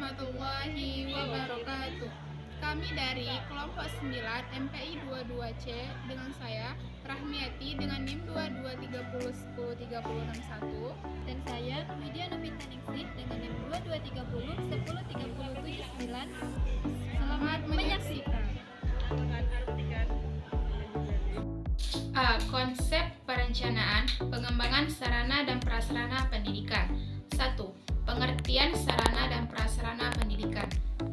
warahmatullahi wabarakatuh. Kami dari kelompok 9 MPI 22C dengan saya Rahmiati dengan NIM 2230103061 dan saya Widya Novita Ningsih dengan NIM 2230103079. Selamat menyaksikan. A. Konsep perencanaan pengembangan sarana dan prasarana pendidikan. 1. Pengertian sarana dan prasarana pendidikan.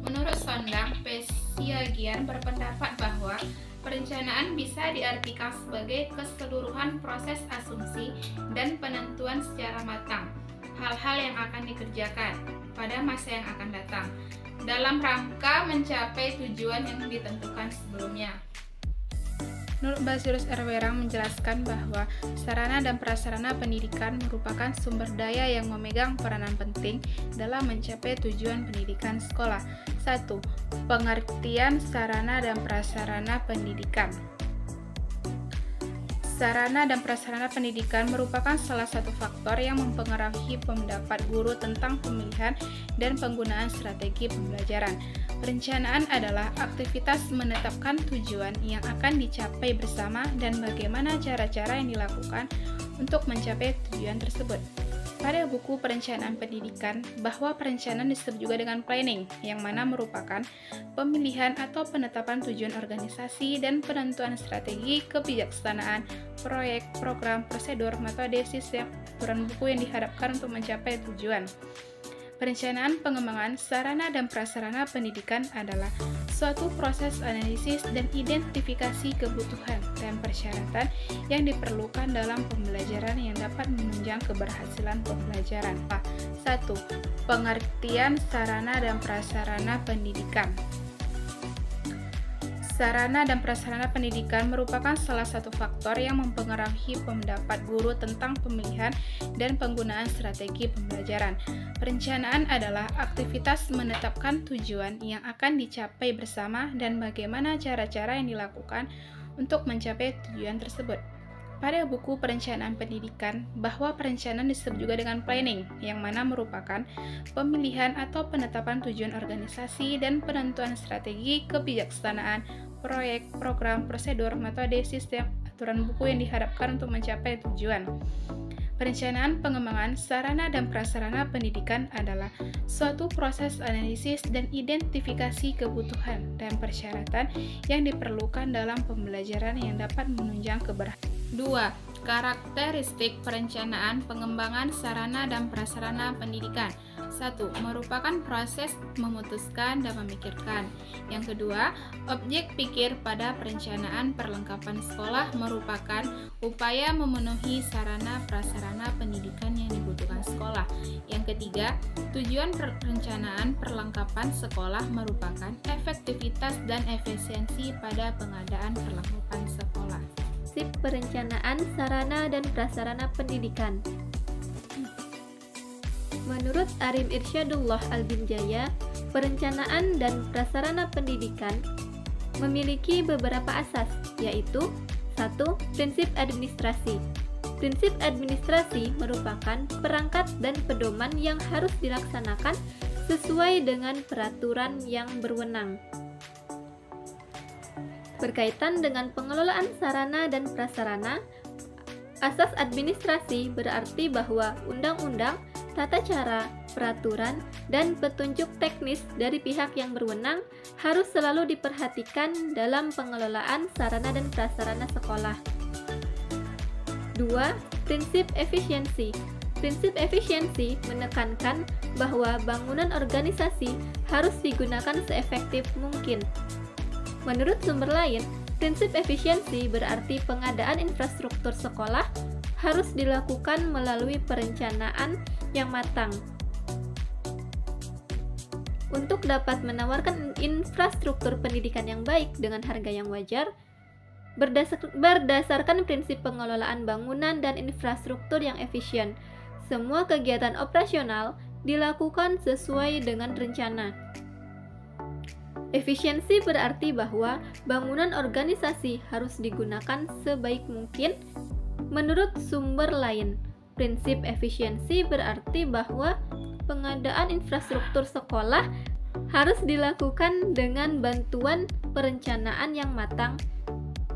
Menurut Sondang, P. Siagian berpendapat bahwa perencanaan bisa diartikan sebagai keseluruhan proses asumsi dan penentuan secara matang hal-hal yang akan dikerjakan pada masa yang akan datang dalam rangka mencapai tujuan yang ditentukan sebelumnya. Nur Basirus Erwerang menjelaskan bahwa sarana dan prasarana pendidikan merupakan sumber daya yang memegang peranan penting dalam mencapai tujuan pendidikan sekolah. 1. Pengertian sarana dan prasarana pendidikan. Sarana dan prasarana pendidikan merupakan salah satu faktor yang mempengaruhi pendapat guru tentang pemilihan dan penggunaan strategi pembelajaran. Perencanaan adalah aktivitas menetapkan tujuan yang akan dicapai bersama dan bagaimana cara-cara yang dilakukan untuk mencapai tujuan tersebut. Pada buku Perencanaan Pendidikan, bahwa perencanaan disebut juga dengan planning, yang mana merupakan pemilihan atau penetapan tujuan organisasi dan penentuan strategi, kebijaksanaan, proyek, program, prosedur, metode, sistem, aturan buku yang diharapkan untuk mencapai tujuan. Perencanaan pengembangan sarana dan prasarana pendidikan adalah suatu proses analisis dan identifikasi kebutuhan dan persyaratan yang diperlukan dalam pembelajaran yang dapat menunjang keberhasilan pembelajaran. 1. Pengertian sarana dan prasarana pendidikan. Sarana dan prasarana pendidikan merupakan salah satu faktor yang mempengaruhi pendapat guru tentang pemilihan dan penggunaan strategi pembelajaran. Perencanaan adalah aktivitas menetapkan tujuan yang akan dicapai bersama dan bagaimana cara-cara yang dilakukan untuk mencapai tujuan tersebut. Pada buku Perencanaan Pendidikan, bahwa perencanaan disebut juga dengan planning, yang mana merupakan pemilihan atau penetapan tujuan organisasi dan penentuan strategi, kebijaksanaan, proyek, program, prosedur, metode, sistem, aturan buku yang diharapkan untuk mencapai tujuan. Perencanaan pengembangan sarana dan prasarana pendidikan adalah suatu proses analisis dan identifikasi kebutuhan dan persyaratan yang diperlukan dalam pembelajaran yang dapat menunjang keberhasilan. 2. Karakteristik perencanaan pengembangan sarana dan prasarana pendidikan. 1. Merupakan proses memutuskan dan memikirkan. Yang kedua, objek pikir pada perencanaan perlengkapan sekolah merupakan upaya memenuhi sarana prasarana pendidikan yang dibutuhkan sekolah. Yang ketiga, tujuan perencanaan perlengkapan sekolah merupakan efektivitas dan efisiensi pada pengadaan perlengkapan sekolah. Perencanaan sarana dan prasarana pendidikan. Menurut Arim Irsyadullah Albinjaya, perencanaan dan prasarana pendidikan memiliki beberapa asas, yaitu 1. Prinsip administrasi. Prinsip administrasi merupakan perangkat dan pedoman yang harus dilaksanakan sesuai dengan peraturan yang berwenang. Berkaitan dengan pengelolaan sarana dan prasarana, asas administrasi berarti bahwa undang-undang, tata cara, peraturan, dan petunjuk teknis dari pihak yang berwenang harus selalu diperhatikan dalam pengelolaan sarana dan prasarana sekolah. 2. Prinsip efisiensi. Prinsip efisiensi menekankan bahwa bangunan organisasi harus digunakan seefektif mungkin. Menurut sumber lain, prinsip efisiensi berarti pengadaan infrastruktur sekolah harus dilakukan melalui perencanaan yang matang. Untuk dapat menawarkan infrastruktur pendidikan yang baik dengan harga yang wajar, berdasarkan prinsip pengelolaan bangunan dan infrastruktur yang efisien, semua kegiatan operasional dilakukan sesuai dengan rencana. Efisiensi berarti bahwa bangunan organisasi harus digunakan sebaik mungkin. Menurut sumber lain, prinsip efisiensi berarti bahwa pengadaan infrastruktur sekolah harus dilakukan dengan bantuan perencanaan yang matang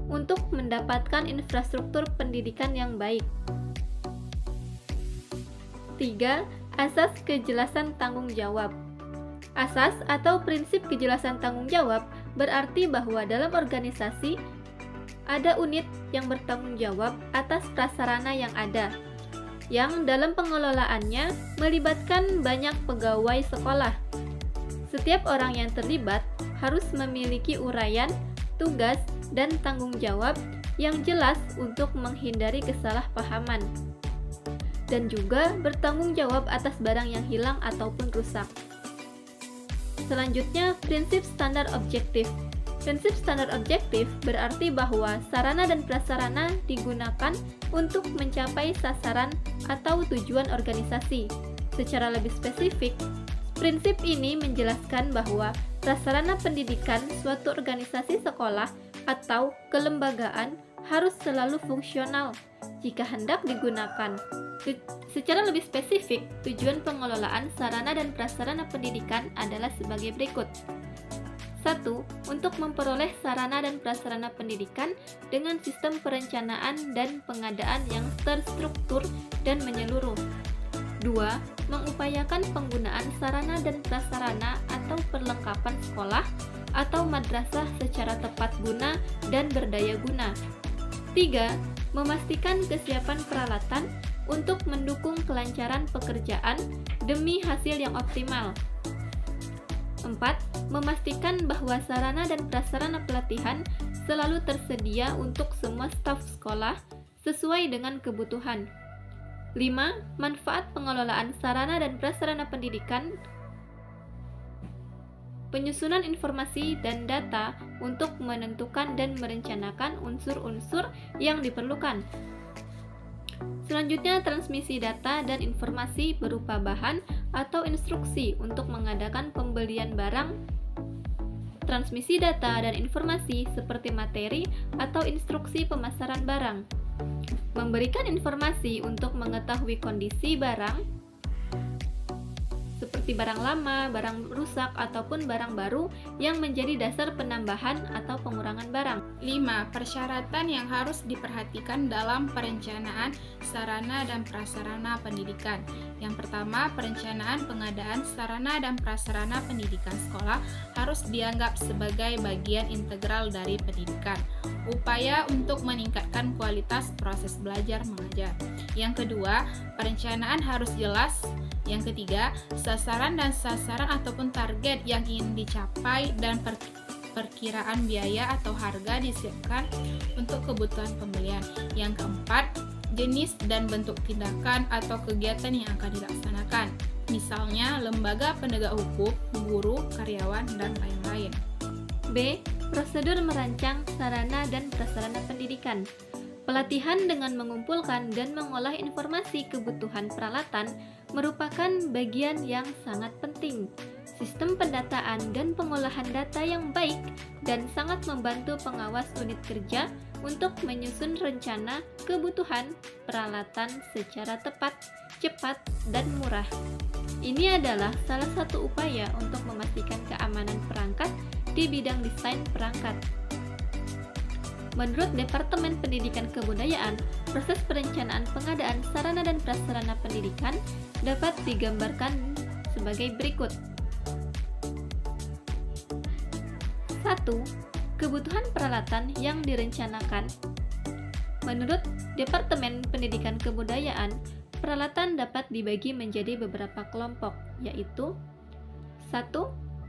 untuk mendapatkan infrastruktur pendidikan yang baik. 3. Asas kejelasan tanggung jawab. Asas atau prinsip kejelasan tanggung jawab berarti bahwa dalam organisasi ada unit yang bertanggung jawab atas prasarana yang ada, yang dalam pengelolaannya melibatkan banyak pegawai sekolah. Setiap orang yang terlibat harus memiliki uraian, tugas, dan tanggung jawab yang jelas untuk menghindari kesalahpahaman, dan juga bertanggung jawab atas barang yang hilang ataupun rusak. Selanjutnya, prinsip standar objektif. Prinsip standar objektif berarti bahwa sarana dan prasarana digunakan untuk mencapai sasaran atau tujuan organisasi. Secara lebih spesifik, prinsip ini menjelaskan bahwa prasarana pendidikan suatu organisasi sekolah atau kelembagaan harus selalu fungsional jika hendak digunakan. Secara lebih spesifik, tujuan pengelolaan sarana dan prasarana pendidikan adalah sebagai berikut. 1. Untuk memperoleh sarana dan prasarana pendidikan dengan sistem perencanaan dan pengadaan yang terstruktur dan menyeluruh. 2. Mengupayakan penggunaan sarana dan prasarana atau perlengkapan sekolah atau madrasah secara tepat guna dan berdaya guna. 3. Memastikan kesiapan peralatan untuk mendukung kelancaran pekerjaan demi hasil yang optimal. 4. Memastikan bahwa sarana dan prasarana pelatihan selalu tersedia untuk semua staf sekolah sesuai dengan kebutuhan. 5. Manfaat pengelolaan sarana dan prasarana pendidikan, penyusunan informasi dan data untuk menentukan dan merencanakan unsur-unsur yang diperlukan. Selanjutnya, transmisi data dan informasi berupa bahan atau instruksi untuk mengadakan pembelian barang. Transmisi data dan informasi seperti materi atau instruksi pemasaran barang. Memberikan informasi untuk mengetahui kondisi barang, seperti barang lama, barang rusak, ataupun barang baru yang menjadi dasar penambahan atau pengurangan barang. 5. Persyaratan yang harus diperhatikan dalam perencanaan sarana dan prasarana pendidikan. Yang pertama, perencanaan pengadaan sarana dan prasarana pendidikan sekolah harus dianggap sebagai bagian integral dari pendidikan. Upaya untuk meningkatkan kualitas proses belajar mengajar. Yang kedua, perencanaan harus jelas. Yang ketiga, sasaran ataupun target yang ingin dicapai dan perkiraan biaya atau harga disiapkan untuk kebutuhan pembelian. Yang keempat, jenis dan bentuk tindakan atau kegiatan yang akan dilaksanakan. Misalnya, lembaga penegak hukum, guru, karyawan, dan lain-lain. B. Prosedur merancang sarana dan prasarana pendidikan. Pelatihan dengan mengumpulkan dan mengolah informasi kebutuhan peralatan merupakan bagian yang sangat penting. Sistem pendataan dan pengolahan data yang baik dan sangat membantu pengawas unit kerja untuk menyusun rencana kebutuhan peralatan secara tepat, cepat, dan murah. Ini adalah salah satu upaya untuk memastikan keamanan perangkat di bidang desain perangkat. Menurut Departemen Pendidikan Kebudayaan, proses perencanaan pengadaan sarana dan prasarana pendidikan dapat digambarkan sebagai berikut. 1. Kebutuhan peralatan yang direncanakan. Menurut Departemen Pendidikan Kebudayaan, peralatan dapat dibagi menjadi beberapa kelompok, yaitu 1.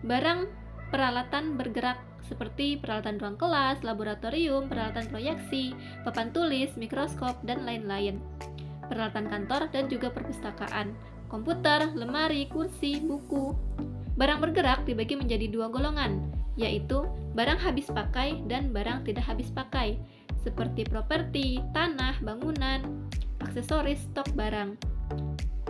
Barang peralatan bergerak seperti peralatan ruang kelas, laboratorium, peralatan proyeksi, papan tulis, mikroskop, dan lain-lain. Peralatan kantor dan juga perpustakaan, komputer, lemari, kursi, buku. Barang bergerak dibagi menjadi dua golongan, yaitu barang habis pakai dan barang tidak habis pakai, seperti properti, tanah, bangunan, aksesoris, stok barang.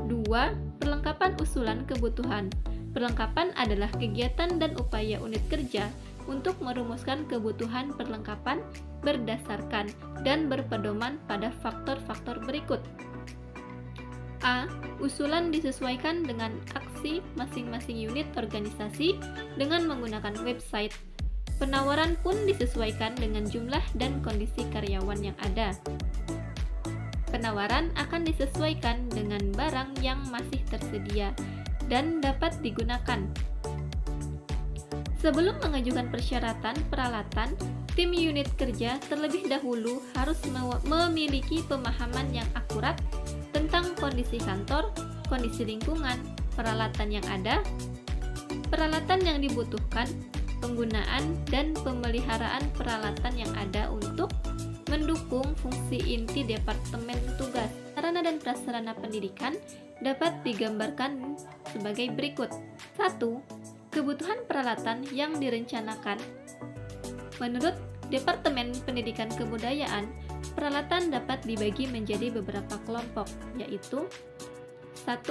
2. Perlengkapan usulan kebutuhan. Perlengkapan adalah kegiatan dan upaya unit kerja untuk merumuskan kebutuhan perlengkapan berdasarkan dan berpedoman pada faktor-faktor berikut. A. Usulan disesuaikan dengan aksi masing-masing unit organisasi dengan menggunakan website. Penawaran pun disesuaikan dengan jumlah dan kondisi karyawan yang ada. Penawaran akan disesuaikan dengan barang yang masih tersedia dan dapat digunakan. Sebelum mengajukan persyaratan peralatan, tim unit kerja terlebih dahulu harus memiliki pemahaman yang akurat tentang kondisi kantor, kondisi lingkungan, peralatan yang ada, peralatan yang dibutuhkan, penggunaan dan pemeliharaan peralatan yang ada untuk mendukung fungsi inti Departemen Tugas. Sarana dan prasarana pendidikan dapat digambarkan sebagai berikut. 1. Kebutuhan peralatan yang direncanakan. Menurut Departemen Pendidikan Kebudayaan, peralatan dapat dibagi menjadi beberapa kelompok, yaitu 1.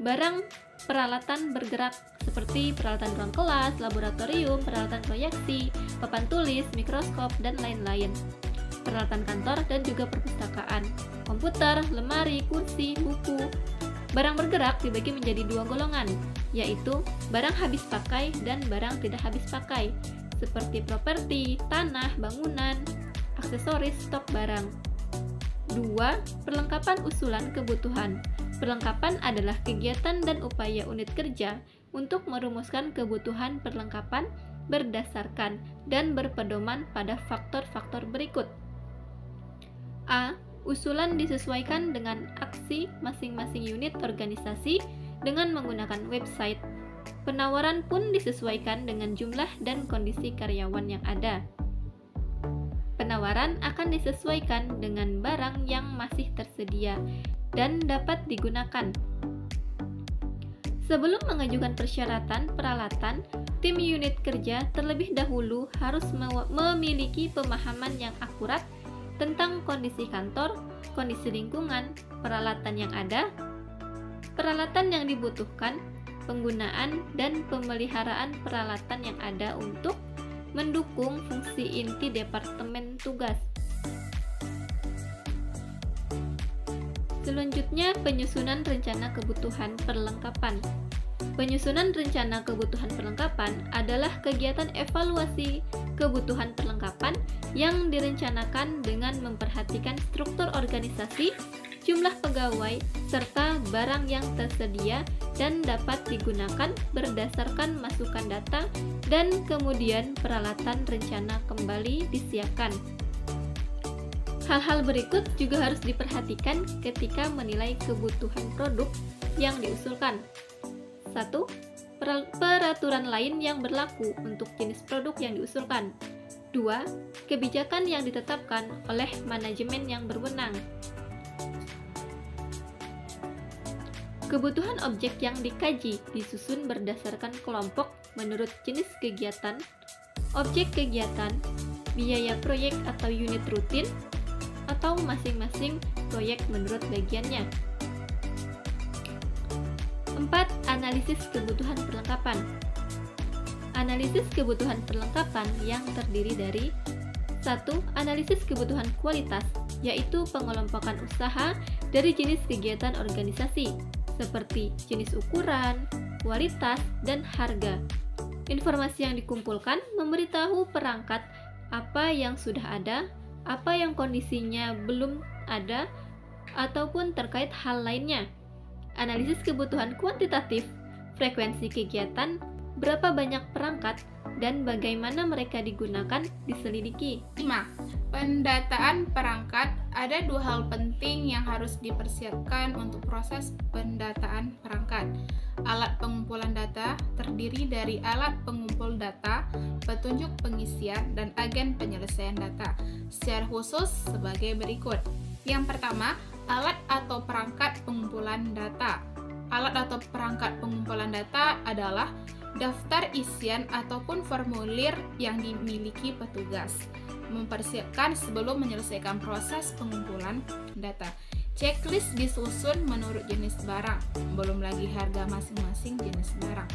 Barang peralatan bergerak seperti peralatan ruang kelas, laboratorium, peralatan proyeksi, papan tulis, mikroskop, dan lain-lain. Peralatan kantor dan juga perpustakaan, komputer, lemari, kursi, buku. Barang bergerak dibagi menjadi dua golongan, yaitu barang habis pakai dan barang tidak habis pakai, seperti properti, tanah, bangunan, aksesoris, stok barang. 2. Perlengkapan usulan kebutuhan. Perlengkapan adalah kegiatan dan upaya unit kerja untuk merumuskan kebutuhan perlengkapan berdasarkan dan berpedoman pada faktor-faktor berikut. A. Usulan disesuaikan dengan aksi masing-masing unit organisasi dengan menggunakan website. Penawaran pun disesuaikan dengan jumlah dan kondisi karyawan yang ada. Penawaran akan disesuaikan dengan barang yang masih tersedia dan dapat digunakan. Sebelum mengajukan persyaratan peralatan, tim unit kerja terlebih dahulu harus memiliki pemahaman yang akurat tentang kondisi kantor, kondisi lingkungan, peralatan yang ada, peralatan yang dibutuhkan, penggunaan dan pemeliharaan peralatan yang ada untuk mendukung fungsi inti Departemen Tugas. Selanjutnya, penyusunan rencana kebutuhan perlengkapan. Penyusunan rencana kebutuhan perlengkapan adalah kegiatan evaluasi kebutuhan perlengkapan yang direncanakan dengan memperhatikan struktur organisasi, jumlah pegawai, serta barang yang tersedia dan dapat digunakan berdasarkan masukan data dan kemudian peralatan rencana kembali disiapkan. Hal-hal berikut juga harus diperhatikan ketika menilai kebutuhan produk yang diusulkan. 1. Peraturan lain yang berlaku untuk jenis produk yang diusulkan. 2. Kebijakan yang ditetapkan oleh manajemen yang berwenang. Kebutuhan objek yang dikaji disusun berdasarkan kelompok menurut jenis kegiatan, objek kegiatan, biaya proyek atau unit rutin, atau masing-masing proyek menurut bagiannya. 4. Analisis kebutuhan perlengkapan. Analisis kebutuhan perlengkapan yang terdiri dari 1. Analisis kebutuhan kualitas, yaitu pengelompokan usaha dari jenis kegiatan organisasi, seperti jenis ukuran, kualitas, dan harga. Informasi yang dikumpulkan memberitahu perangkat apa yang sudah ada, apa yang kondisinya belum ada, ataupun terkait hal lainnya. Analisis kebutuhan kuantitatif, frekuensi kegiatan, berapa banyak perangkat, dan bagaimana mereka digunakan diselidiki. 5. Pendataan perangkat. Ada dua hal penting yang harus dipersiapkan untuk proses pendataan perangkat. Alat pengumpulan data terdiri dari alat pengumpul data, petunjuk pengisian, dan agen penyelesaian data. Secara khusus sebagai berikut. Yang pertama, alat atau perangkat pengumpulan data. Alat atau perangkat pengumpulan data adalah daftar isian ataupun formulir yang dimiliki petugas. Mempersiapkan sebelum menyelesaikan proses pengumpulan data. Checklist disusun menurut jenis barang, belum lagi harga masing-masing jenis barang.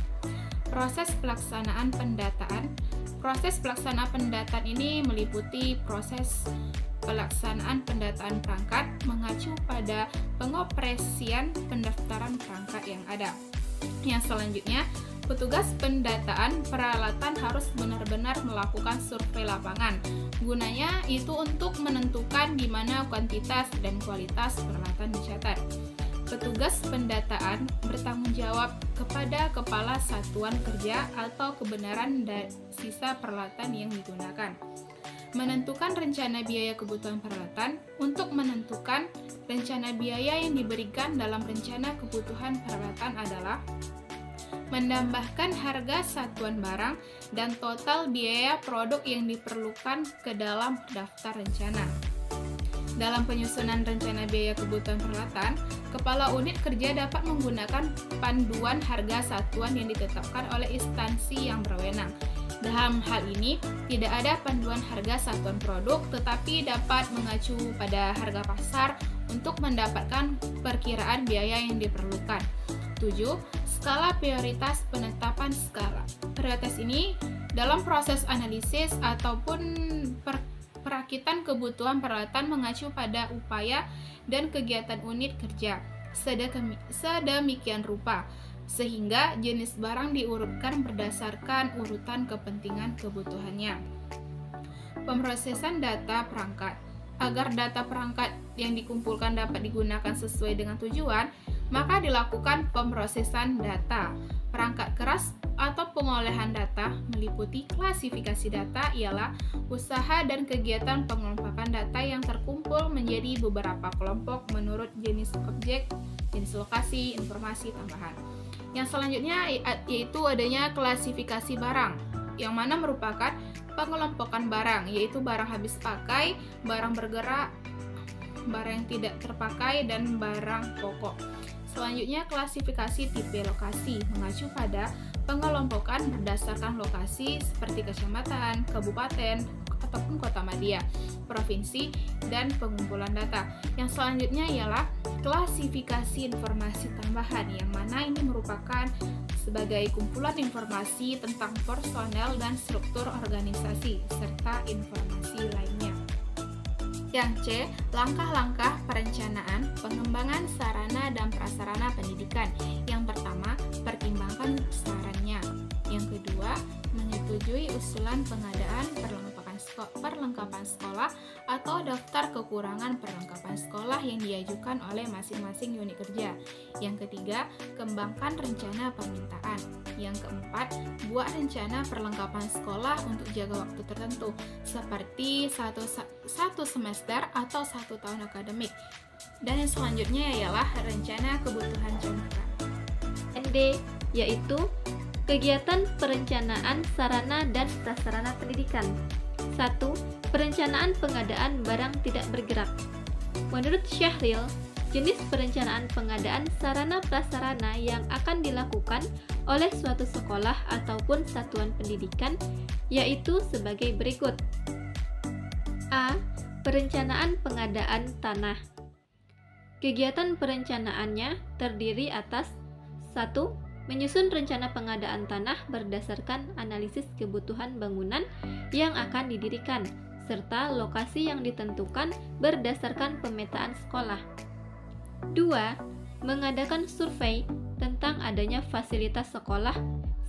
Proses pelaksanaan pendataan. Proses pelaksanaan pendataan ini meliputi proses pelaksanaan pendataan perangkat mengacu pada pengoperasian pendaftaran perangkat yang ada. Yang selanjutnya, petugas pendataan peralatan harus benar-benar melakukan survei lapangan. Gunanya itu untuk menentukan di mana kuantitas dan kualitas peralatan dicatat. Petugas pendataan bertanggung jawab kepada kepala satuan kerja atau kebenaran dan sisa peralatan yang digunakan. Menentukan rencana biaya kebutuhan peralatan. Untuk menentukan rencana biaya yang diberikan dalam rencana kebutuhan peralatan adalah menambahkan harga satuan barang dan total biaya produk yang diperlukan ke dalam daftar rencana. Dalam penyusunan rencana biaya kebutuhan peralatan, kepala unit kerja dapat menggunakan panduan harga satuan yang ditetapkan oleh instansi yang berwenang. Dalam hal ini, tidak ada panduan harga satuan produk, tetapi dapat mengacu pada harga pasar untuk mendapatkan perkiraan biaya yang diperlukan. 7. Skala prioritas penetapan skala. Prioritas ini dalam proses analisis ataupun perakitan kebutuhan peralatan mengacu pada upaya dan kegiatan unit kerja sedemikian rupa sehingga jenis barang diurutkan berdasarkan urutan kepentingan kebutuhannya. Pemrosesan data perangkat. Agar data perangkat yang dikumpulkan dapat digunakan sesuai dengan tujuan, maka dilakukan pemrosesan data. Perangkat keras atau pengolahan data meliputi klasifikasi data ialah usaha dan kegiatan pengelompokan data yang terkumpul menjadi beberapa kelompok menurut jenis objek, jenis lokasi, informasi tambahan. Yang selanjutnya yaitu adanya klasifikasi barang, yang mana merupakan pengelompokan barang, yaitu barang habis pakai, barang bergerak, barang yang tidak terpakai, dan barang pokok. Selanjutnya, klasifikasi tipe lokasi mengacu pada pengelompokan berdasarkan lokasi seperti kecamatan, kabupaten, ataupun kota madya, provinsi, dan pengumpulan data. Yang selanjutnya ialah klasifikasi informasi tambahan, yang mana ini merupakan sebagai kumpulan informasi tentang personel dan struktur organisasi, serta informasi lainnya. Yang C, langkah-langkah perencanaan pengembangan sarana dan prasarana pendidikan. Yang pertama, pertimbangkan sarannya. Yang kedua, menyetujui usulan pengadaan perlengkapan sekolah atau daftar kekurangan perlengkapan sekolah yang diajukan oleh masing-masing unit kerja. Yang ketiga, kembangkan rencana permintaan. Yang keempat, buat rencana perlengkapan sekolah untuk jangka waktu tertentu, seperti satu semester atau 1 tahun akademik. Dan yang selanjutnya ialah rencana kebutuhan jangka. ND, yaitu kegiatan perencanaan sarana dan prasarana pendidikan. 1. Perencanaan pengadaan barang tidak bergerak. Menurut Syahril, jenis perencanaan pengadaan sarana prasarana yang akan dilakukan oleh suatu sekolah ataupun satuan pendidikan yaitu sebagai berikut. A. Perencanaan pengadaan tanah. Kegiatan perencanaannya terdiri atas 1. Menyusun rencana pengadaan tanah berdasarkan analisis kebutuhan bangunan yang akan didirikan, serta lokasi yang ditentukan berdasarkan pemetaan sekolah. 2. Mengadakan survei tentang adanya fasilitas sekolah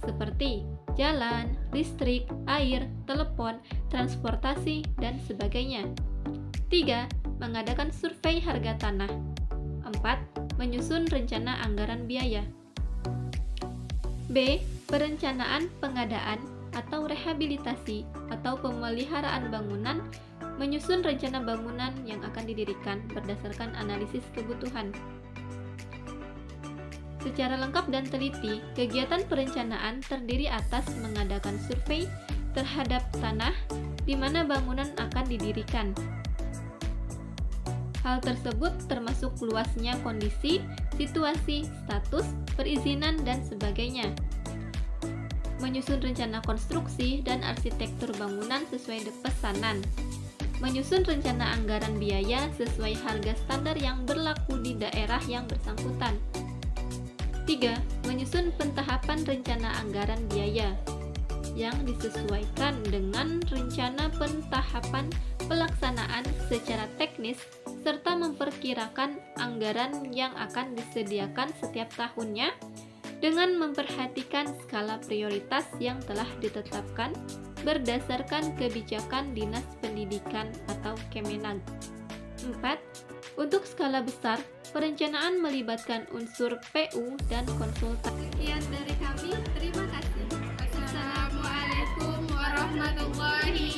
seperti jalan, listrik, air, telepon, transportasi, dan sebagainya. 3. Mengadakan survei harga tanah. 4. Menyusun rencana anggaran biaya. B. Perencanaan pengadaan atau rehabilitasi atau pemeliharaan bangunan, menyusun rencana bangunan yang akan didirikan berdasarkan analisis kebutuhan. Secara lengkap dan teliti, kegiatan perencanaan terdiri atas mengadakan survei terhadap tanah di mana bangunan akan didirikan. Hal tersebut termasuk luasnya kondisi, situasi, status, perizinan, dan sebagainya. Menyusun rencana konstruksi dan arsitektur bangunan sesuai pesanan. Menyusun rencana anggaran biaya sesuai harga standar yang berlaku di daerah yang bersangkutan. 3. Menyusun pentahapan rencana anggaran biaya. yang disesuaikan dengan rencana pentahapan pelaksanaan secara teknis serta memperkirakan anggaran yang akan disediakan setiap tahunnya dengan memperhatikan skala prioritas yang telah ditetapkan berdasarkan kebijakan Dinas Pendidikan atau Kemenag. 4. Untuk skala besar, perencanaan melibatkan unsur PU dan konsultan. Sekian dari kami, terima kasih. Assalamualaikum warahmatullahi